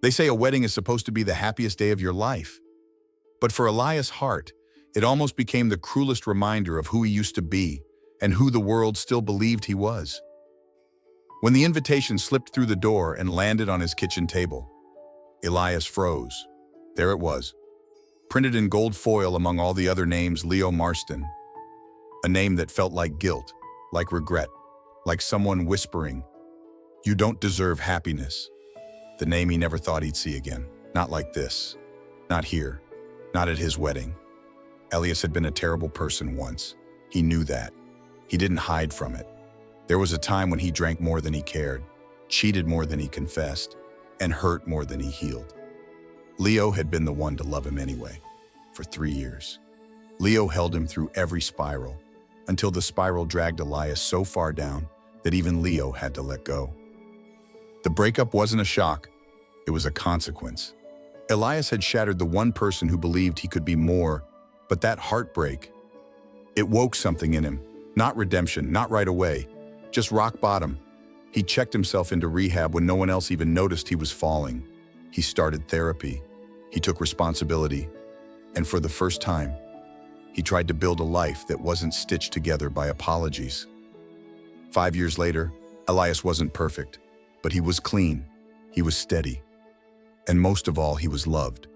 They say a wedding is supposed to be the happiest day of your life. But for Elias' heart, it almost became the cruelest reminder of who he used to be and who the world still believed he was. When the invitation slipped through the door and landed on his kitchen table, Elias froze. There it was, printed in gold foil among all the other names, Leo Marston. A name that felt like guilt, like regret, like someone whispering, "You don't deserve happiness." The name he never thought he'd see again. Not like this. Not here. Not at his wedding. Elias had been a terrible person once. He knew that. He didn't hide from it. There was a time when he drank more than he cared, cheated more than he confessed, and hurt more than he healed. Leo had been the one to love him anyway, for 3 years. Leo held him through every spiral, until the spiral dragged Elias so far down that even Leo had to let go. The breakup wasn't a shock, it was a consequence. Elias had shattered the one person who believed he could be more, but that heartbreak, it woke something in him. Not redemption, not right away, just rock bottom. He checked himself into rehab when no one else even noticed he was falling. He started therapy. He took responsibility. And for the first time, he tried to build a life that wasn't stitched together by apologies. 5 years later, Elias wasn't perfect, but he was clean. He was steady. And most of all, he was loved.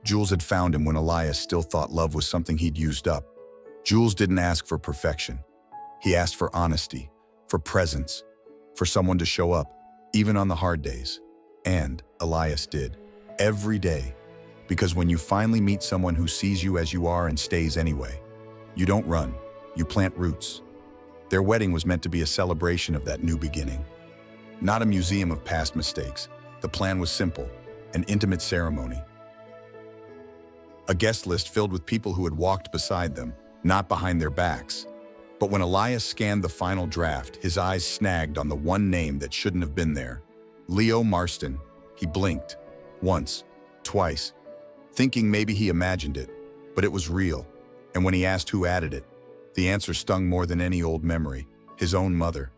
Jules had found him when Elias still thought love was something he'd used up. Jules didn't ask for perfection. He asked for honesty, for presence, for someone to show up, even on the hard days. And Elias did, every day. Because when you finally meet someone who sees you as you are and stays anyway, you don't run, you plant roots. Their wedding was meant to be a celebration of that new beginning. Not a museum of past mistakes. The plan was simple, an intimate ceremony. A guest list filled with people who had walked beside them, not behind their backs. But when Elias scanned the final draft, his eyes snagged on the one name that shouldn't have been there. Leo Marston. He blinked. Once. Twice. Thinking maybe he imagined it. But it was real. And when he asked who added it, the answer stung more than any old memory. His own mother.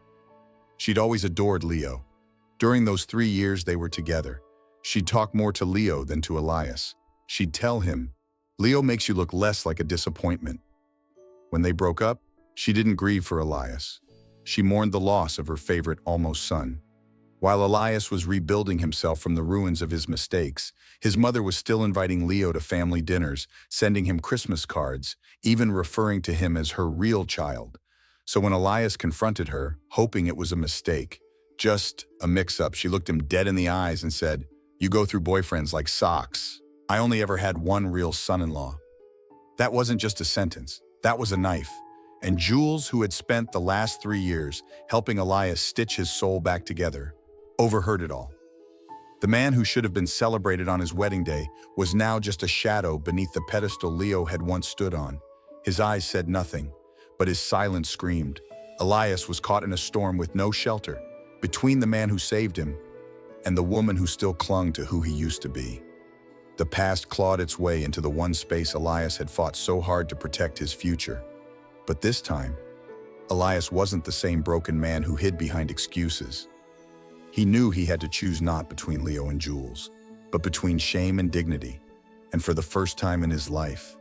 She'd always adored Leo. During those 3 years they were together, she'd talk more to Leo than to Elias. She'd tell him, "Leo makes you look less like a disappointment." When they broke up, she didn't grieve for Elias. She mourned the loss of her favorite almost son. While Elias was rebuilding himself from the ruins of his mistakes, his mother was still inviting Leo to family dinners, sending him Christmas cards, even referring to him as her real child. So when Elias confronted her, hoping it was a mistake, just a mix-up, she looked him dead in the eyes and said, "You go through boyfriends like socks. I only ever had one real son-in-law." That wasn't just a sentence, that was a knife. And Jules, who had spent the last 3 years helping Elias stitch his soul back together, overheard it all. The man who should have been celebrated on his wedding day was now just a shadow beneath the pedestal Leo had once stood on. His eyes said nothing, but his silence screamed. Elias was caught in a storm with no shelter, between the man who saved him and the woman who still clung to who he used to be. The past clawed its way into the one space Elias had fought so hard to protect his future. But this time, Elias wasn't the same broken man who hid behind excuses. He knew he had to choose not between Leo and Jules, but between shame and dignity. And for the first time in his life,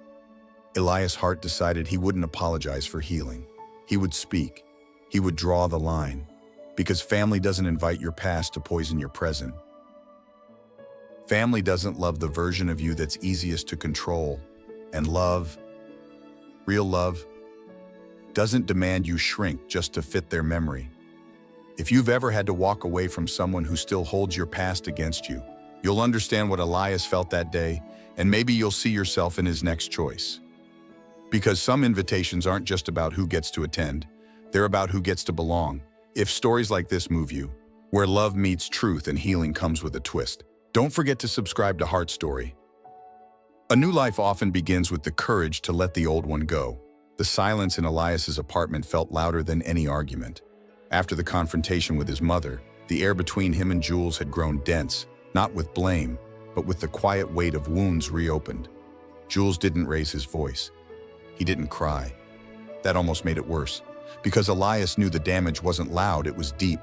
Elias' heart decided he wouldn't apologize for healing. He would speak. He would draw the line. Because family doesn't invite your past to poison your present. Family doesn't love the version of you that's easiest to control. And love, real love, doesn't demand you shrink just to fit their memory. If you've ever had to walk away from someone who still holds your past against you, you'll understand what Elias felt that day, and maybe you'll see yourself in his next choice. Because some invitations aren't just about who gets to attend, they're about who gets to belong. If stories like this move you, where love meets truth and healing comes with a twist, don't forget to subscribe to Heart Story. A new life often begins with the courage to let the old one go. The silence in Elias's apartment felt louder than any argument. After the confrontation with his mother, the air between him and Jules had grown dense, not with blame, but with the quiet weight of wounds reopened. Jules didn't raise his voice. He didn't cry. That almost made it worse, because Elias knew the damage wasn't loud, it was deep.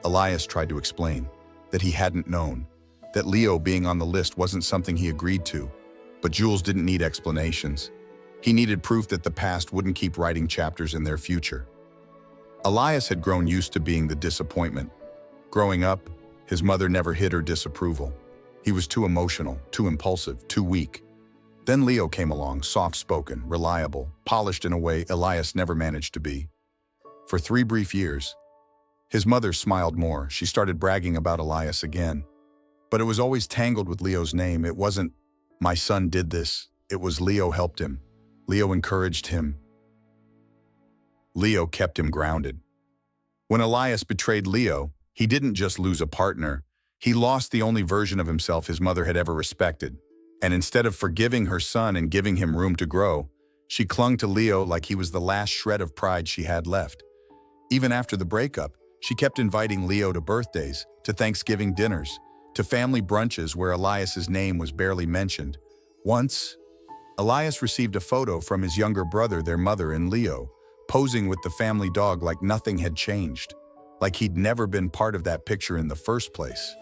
Elias tried to explain that he hadn't known, that Leo being on the list wasn't something he agreed to. But Jules didn't need explanations. He needed proof that the past wouldn't keep writing chapters in their future. Elias had grown used to being the disappointment. Growing up, his mother never hid her disapproval. He was too emotional, too impulsive, too weak. Then Leo came along, soft-spoken, reliable, polished in a way Elias never managed to be. For 3 brief years, his mother smiled more. She started bragging about Elias again. But it was always tangled with Leo's name. It wasn't, "My son did this." It was, "Leo helped him. Leo encouraged him. Leo kept him grounded." When Elias betrayed Leo, he didn't just lose a partner. He lost the only version of himself his mother had ever respected. And instead of forgiving her son and giving him room to grow, she clung to Leo like he was the last shred of pride she had left. Even after the breakup, she kept inviting Leo to birthdays, to Thanksgiving dinners, to family brunches where Elias's name was barely mentioned. Once, Elias received a photo from his younger brother, their mother, and Leo, posing with the family dog like nothing had changed, like he'd never been part of that picture in the first place.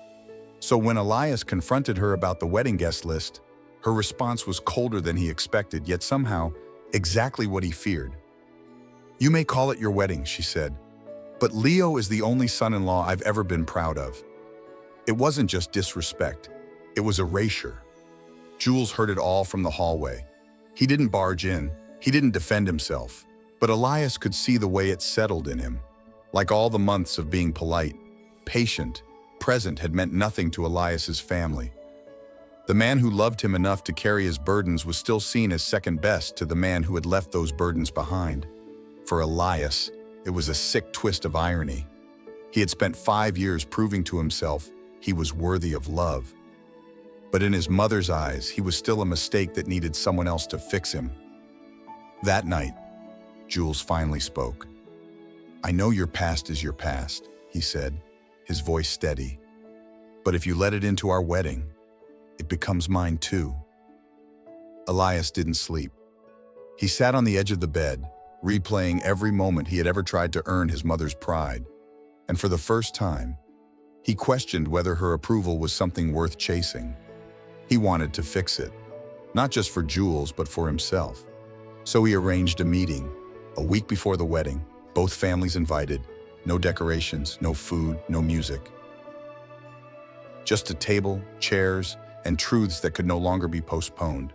So when Elias confronted her about the wedding guest list, her response was colder than he expected, yet somehow exactly what he feared. "You may call it your wedding," she said, "but Leo is the only son-in-law I've ever been proud of." It wasn't just disrespect, it was erasure. Jules heard it all from the hallway. He didn't barge in, he didn't defend himself, but Elias could see the way it settled in him. Like all the months of being polite, patient, present had meant nothing to Elias's family. The man who loved him enough to carry his burdens was still seen as second best to the man who had left those burdens behind. For Elias, it was a sick twist of irony. He had spent 5 years proving to himself he was worthy of love. But in his mother's eyes, he was still a mistake that needed someone else to fix him. That night, Jules finally spoke. "I know your past is your past," he said, his voice steady. "But if you let it into our wedding, it becomes mine too." Elias didn't sleep. He sat on the edge of the bed, replaying every moment he had ever tried to earn his mother's pride. And for the first time, he questioned whether her approval was something worth chasing. He wanted to fix it, not just for Jules, but for himself. So he arranged a meeting, a week before the wedding, both families invited, no decorations, no food, no music. Just a table, chairs, and truths that could no longer be postponed.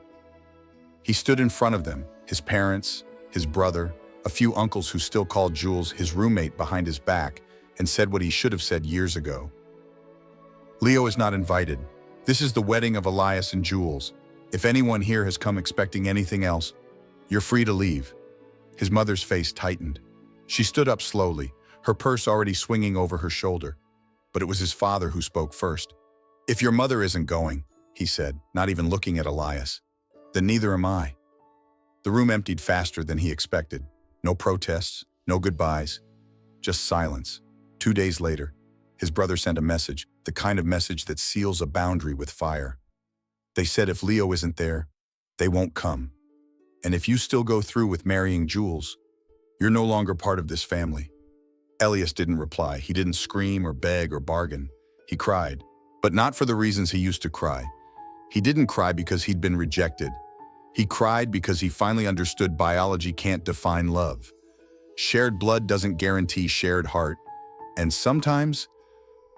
He stood in front of them, his parents, his brother, a few uncles who still called Jules his roommate behind his back, and said what he should have said years ago. "Leo is not invited. This is the wedding of Elias and Jules. If anyone here has come expecting anything else, you're free to leave." His mother's face tightened. She stood up slowly, her purse already swinging over her shoulder. But it was his father who spoke first. "If your mother isn't going," he said, not even looking at Elias, "then neither am I." The room emptied faster than he expected. No protests, no goodbyes, just silence. 2 days later, his brother sent a message, the kind of message that seals a boundary with fire. They said if Leo isn't there, they won't come. And if you still go through with marrying Jules, you're no longer part of this family. Elias didn't reply. He didn't scream or beg or bargain. He cried, but not for the reasons he used to cry. He didn't cry because he'd been rejected. He cried because he finally understood biology can't define love. Shared blood doesn't guarantee shared heart. And sometimes,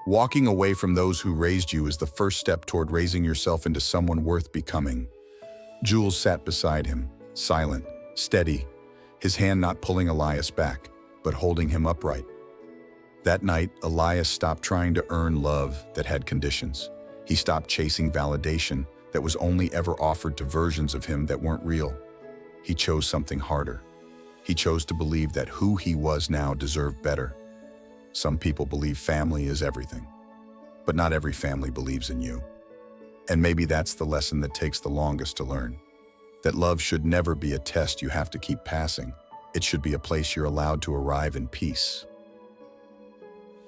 walking away from those who raised you is the first step toward raising yourself into someone worth becoming. Jules sat beside him, silent, steady, his hand not pulling Elias back, but holding him upright. That night, Elias stopped trying to earn love that had conditions. He stopped chasing validation that was only ever offered to versions of him that weren't real. He chose something harder. He chose to believe that who he was now deserved better. Some people believe family is everything, but not every family believes in you. And maybe that's the lesson that takes the longest to learn. That love should never be a test you have to keep passing. It should be a place you're allowed to arrive in peace.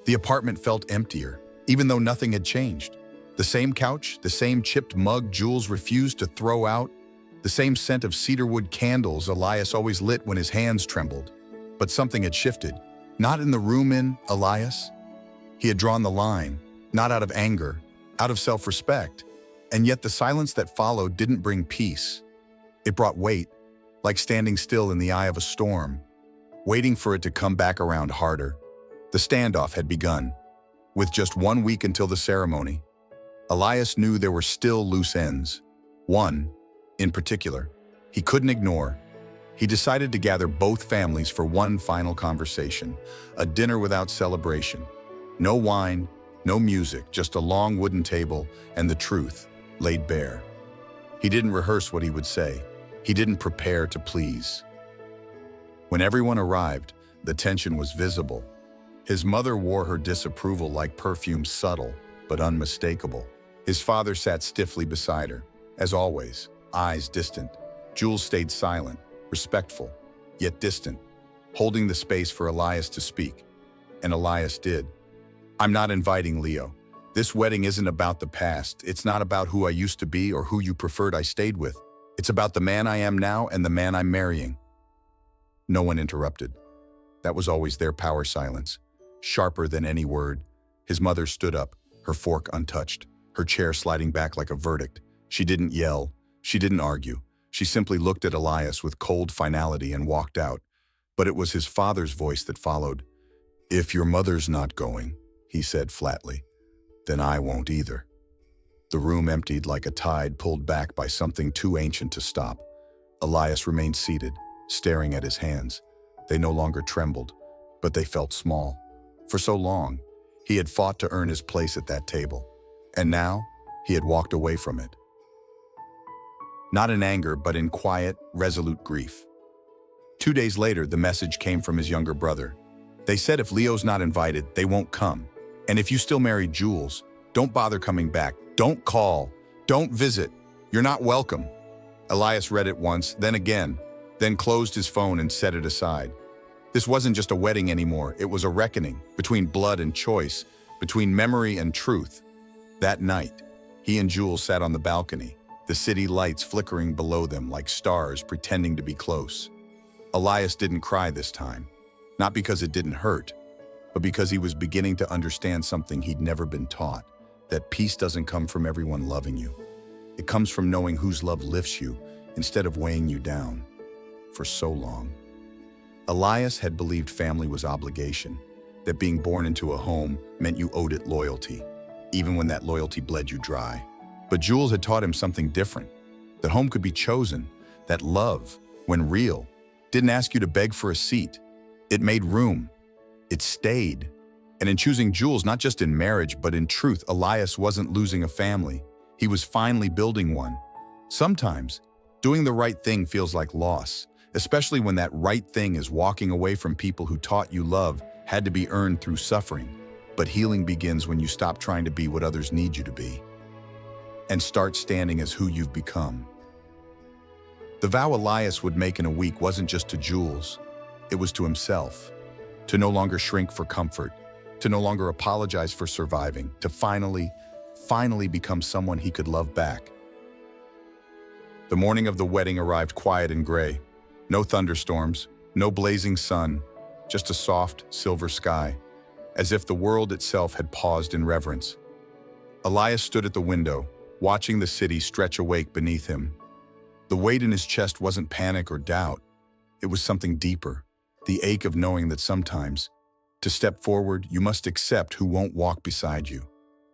The apartment felt emptier, even though nothing had changed. The same couch, the same chipped mug Jules refused to throw out, the same scent of cedarwood candles Elias always lit when his hands trembled. But something had shifted. Not in the room in Elias. He had drawn the line, not out of anger, out of self-respect. And yet the silence that followed didn't bring peace. It brought weight, like standing still in the eye of a storm, waiting for it to come back around harder. The standoff had begun. With just 1 week until the ceremony, Elias knew there were still loose ends. One, in particular, he couldn't ignore. He decided to gather both families for one final conversation, a dinner without celebration. No wine, no music, just a long wooden table and the truth laid bare. He didn't rehearse what he would say. He didn't prepare to please. When everyone arrived, the tension was visible. His mother wore her disapproval like perfume, subtle but unmistakable. His father sat stiffly beside her, as always, eyes distant. Jules stayed silent, respectful, yet distant, holding the space for Elias to speak. And Elias did. "I'm not inviting Leo. This wedding isn't about the past. It's not about who I used to be or who you preferred I stayed with. It's about the man I am now and the man I'm marrying." No one interrupted. That was always their power silence, sharper than any word. His mother stood up, her fork untouched, her chair sliding back like a verdict. She didn't yell. She didn't argue. She simply looked at Elias with cold finality and walked out. But it was his father's voice that followed. "If your mother's not going," he said flatly, "then I won't either." The room emptied like a tide pulled back by something too ancient to stop. Elias remained seated, staring at his hands. They no longer trembled, but they felt small. For so long, he had fought to earn his place at that table, and now he had walked away from it. Not in anger, but in quiet, resolute grief. 2 days later, the message came from his younger brother. They said if Leo's not invited, they won't come. And if you still marry Jules, don't bother coming back. Don't call. Don't visit. You're not welcome. Elias read it once, then again, then closed his phone and set it aside. This wasn't just a wedding anymore. It was a reckoning between blood and choice, between memory and truth. That night, he and Jules sat on the balcony, the city lights flickering below them like stars pretending to be close. Elias didn't cry this time, not because it didn't hurt, but because he was beginning to understand something he'd never been taught, that peace doesn't come from everyone loving you. It comes from knowing whose love lifts you instead of weighing you down. For so long, Elias had believed family was obligation, that being born into a home meant you owed it loyalty, even when that loyalty bled you dry. But Jules had taught him something different, that home could be chosen, that love, when real, didn't ask you to beg for a seat. It made room. It stayed. And in choosing Jules, not just in marriage, but in truth, Elias wasn't losing a family. He was finally building one. Sometimes, doing the right thing feels like loss, especially when that right thing is walking away from people who taught you love had to be earned through suffering. But healing begins when you stop trying to be what others need you to be and start standing as who you've become. The vow Elias would make in a week wasn't just to Jules, it was to himself. To no longer shrink for comfort, to no longer apologize for surviving, to finally become someone he could love back. The morning of the wedding arrived quiet and gray. No thunderstorms, no blazing sun, just a soft, silver sky, as if the world itself had paused in reverence. Elias stood at the window, watching the city stretch awake beneath him. The weight in his chest wasn't panic or doubt. It was something deeper, the ache of knowing that sometimes, to step forward, you must accept who won't walk beside you.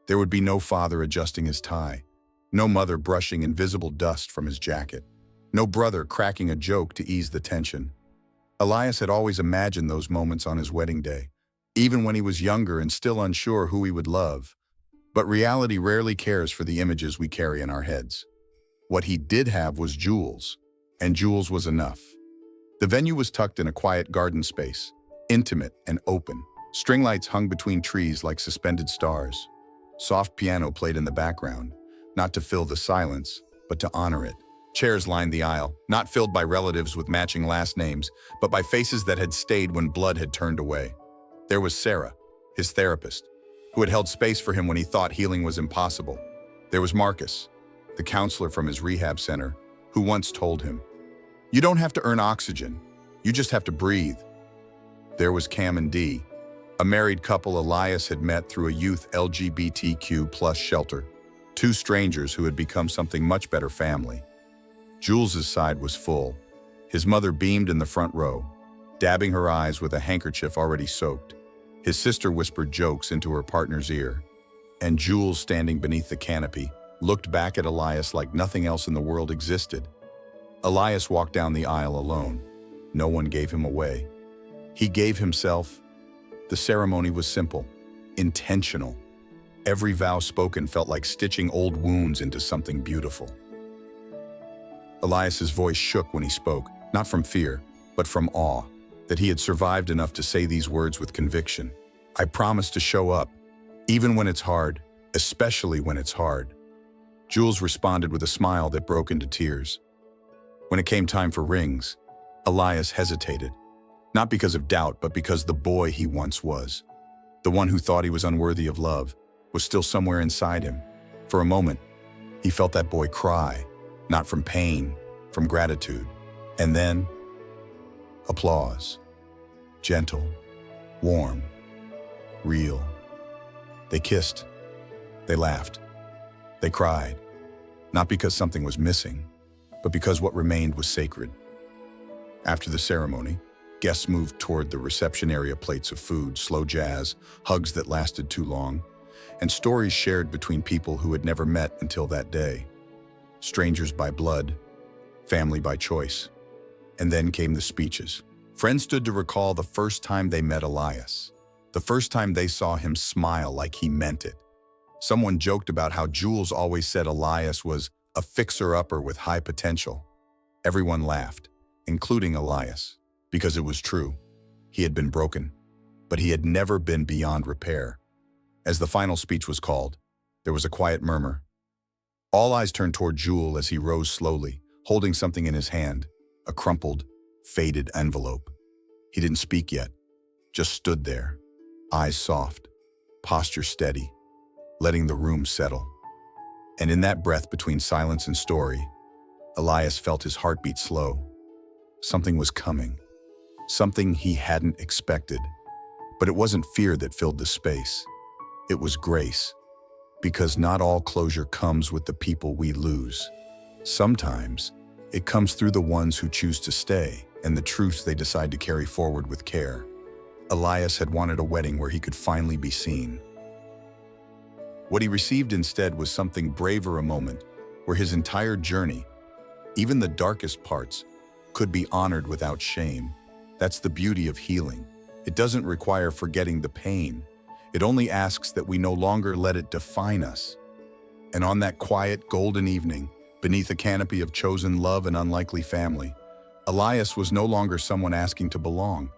There would be no father adjusting his tie, no mother brushing invisible dust from his jacket, no brother cracking a joke to ease the tension. Elias had always imagined those moments on his wedding day, even when he was younger and still unsure who he would love. But reality rarely cares for the images we carry in our heads. What he did have was Jules, and Jules was enough. The venue was tucked in a quiet garden space, intimate and open. String lights hung between trees like suspended stars. Soft piano played in the background, not to fill the silence, but to honor it. Chairs lined the aisle, not filled by relatives with matching last names, but by faces that had stayed when blood had turned away. There was Sarah, his therapist, who had held space for him when he thought healing was impossible. There was Marcus, the counselor from his rehab center, who once told him, "You don't have to earn oxygen, you just have to breathe." There was Cam and Dee, a married couple Elias had met through a youth LGBTQ+ shelter. Two strangers who had become something much better: family. Jules's side was full. His mother beamed in the front row, dabbing her eyes with a handkerchief already soaked. His sister whispered jokes into her partner's ear. And Jules, standing beneath the canopy, looked back at Elias like nothing else in the world existed. Elias walked down the aisle alone. No one gave him away. He gave himself. The ceremony was simple, intentional. Every vow spoken felt like stitching old wounds into something beautiful. Elias's voice shook when he spoke, not from fear, but from awe, that he had survived enough to say these words with conviction. I promise to show up, even when it's hard, especially when it's hard. Jules responded with a smile that broke into tears. When it came time for rings, Elias hesitated, not because of doubt, but because the boy he once was, the one who thought he was unworthy of love, was still somewhere inside him. For a moment, he felt that boy cry, not from pain, from gratitude. And then, applause. Gentle, warm, real. They kissed, they laughed, they cried, not because something was missing, but because what remained was sacred. After the ceremony, guests moved toward the reception area, plates of food, slow jazz, hugs that lasted too long, and stories shared between people who had never met until that day. Strangers by blood, family by choice. And then came the speeches. Friends stood to recall the first time they met Elias, the first time they saw him smile like he meant it. Someone joked about how Jules always said Elias was a fixer-upper with high potential. Everyone laughed, including Elias, because it was true. He had been broken, but he had never been beyond repair. As the final speech was called, there was a quiet murmur. All eyes turned toward Jules as he rose slowly, holding something in his hand, a crumpled, faded envelope. He didn't speak yet, just stood there, eyes soft, posture steady, letting the room settle. And in that breath between silence and story, Elias felt his heartbeat slow. Something was coming, something he hadn't expected. But it wasn't fear that filled the space. It was grace, because not all closure comes with the people we lose. Sometimes it comes through the ones who choose to stay and the truths they decide to carry forward with care. Elias had wanted a wedding where he could finally be seen. What he received instead was something braver, a moment where his entire journey, even the darkest parts, could be honored without shame. That's the beauty of healing. It doesn't require forgetting the pain. It only asks that we no longer let it define us. And on that quiet, golden evening, beneath a canopy of chosen love and unlikely family, Elias was no longer someone asking to belong.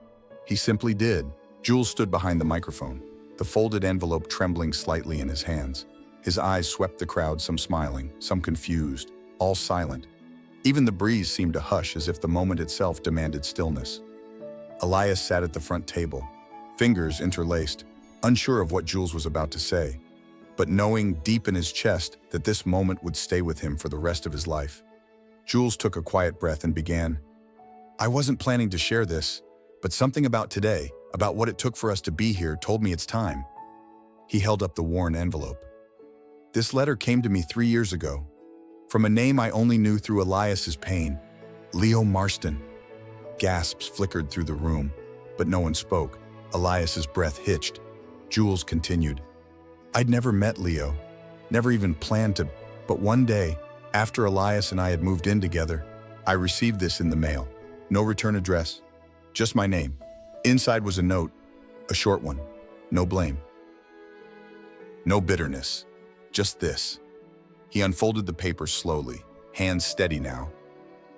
He simply did. Jules stood behind the microphone, the folded envelope trembling slightly in his hands. His eyes swept the crowd, some smiling, some confused, all silent. Even the breeze seemed to hush, as if the moment itself demanded stillness. Elias sat at the front table, fingers interlaced, unsure of what Jules was about to say, but knowing deep in his chest that this moment would stay with him for the rest of his life. Jules took a quiet breath and began, I wasn't planning to share this, but something about today, about what it took for us to be here, told me it's time. He held up the worn envelope. This letter came to me 3 years ago, from a name I only knew through Elias's pain, Leo Marston. Gasps flickered through the room, but no one spoke. Elias's breath hitched. Jules continued, I'd never met Leo, never even planned to, but one day, after Elias and I had moved in together, I received this in the mail. No return address, just my name. Inside was a note, a short one, no blame. No bitterness, just this. He unfolded the paper slowly, hands steady now.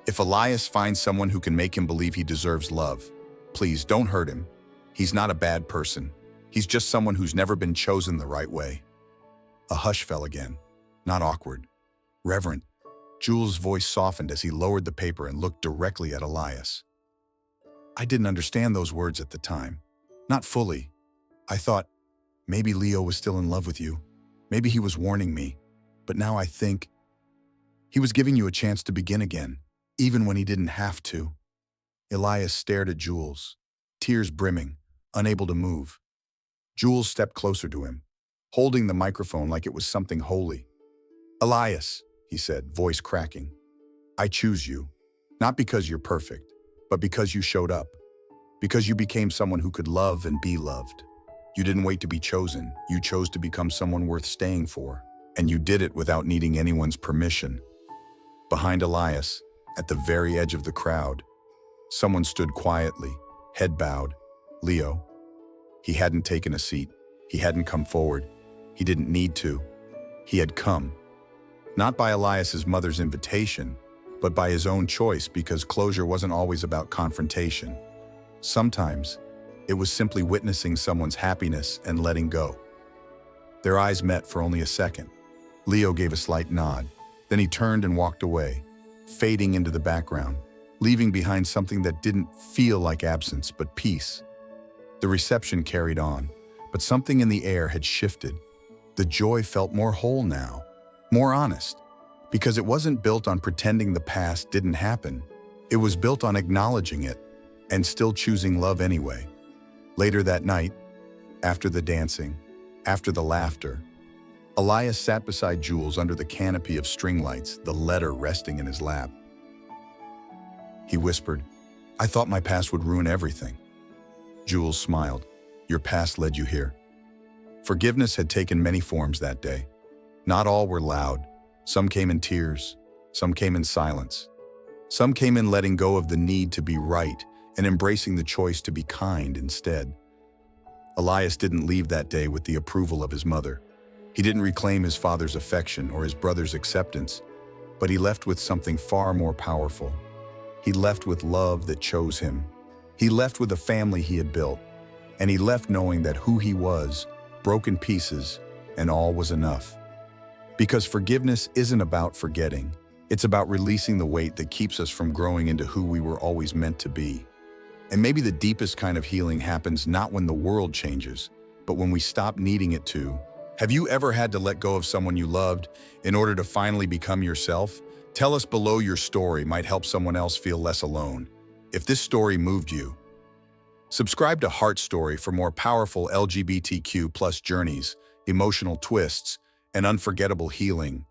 If Elias finds someone who can make him believe he deserves love, please don't hurt him. He's not a bad person. He's just someone who's never been chosen the right way. A hush fell again, not awkward, reverent. Jules' voice softened as he lowered the paper and looked directly at Elias. I didn't understand those words at the time. Not fully. I thought, maybe Leo was still in love with you. Maybe he was warning me. But now I think he was giving you a chance to begin again, even when he didn't have to. Elias stared at Jules, tears brimming, unable to move. Jules stepped closer to him, holding the microphone like it was something holy. Elias, he said, voice cracking, I choose you, not because you're perfect, but because you showed up, because you became someone who could love and be loved. You didn't wait to be chosen, you chose to become someone worth staying for, and you did it without needing anyone's permission. Behind Elias, at the very edge of the crowd, someone stood quietly, head bowed. Leo. He hadn't taken a seat. He hadn't come forward. He didn't need to. He had come. Not by Elias's mother's invitation, but by his own choice, because closure wasn't always about confrontation. Sometimes, it was simply witnessing someone's happiness and letting go. Their eyes met for only a second. Leo gave a slight nod. Then he turned and walked away, fading into the background, leaving behind something that didn't feel like absence, but peace. The reception carried on, but something in the air had shifted. The joy felt more whole now, more honest, because it wasn't built on pretending the past didn't happen. It was built on acknowledging it and still choosing love anyway. Later that night, after the dancing, after the laughter, Elias sat beside Jules under the canopy of string lights, the letter resting in his lap. He whispered, I thought my past would ruin everything. Jules smiled. Your past led you here. Forgiveness had taken many forms that day. Not all were loud. Some came in tears. Some came in silence. Some came in letting go of the need to be right and embracing the choice to be kind instead. Elias didn't leave that day with the approval of his mother. He didn't reclaim his father's affection or his brother's acceptance, but he left with something far more powerful. He left with love that chose him. He left with a family he had built, and he left knowing that who he was, broken pieces, and all was enough. Because forgiveness isn't about forgetting. It's about releasing the weight that keeps us from growing into who we were always meant to be. And maybe the deepest kind of healing happens not when the world changes, but when we stop needing it to. Have you ever had to let go of someone you loved in order to finally become yourself? Tell us below. Your story might help someone else feel less alone. If this story moved you, subscribe to Heart Story for more powerful LGBTQ+ journeys, emotional twists, and unforgettable healing.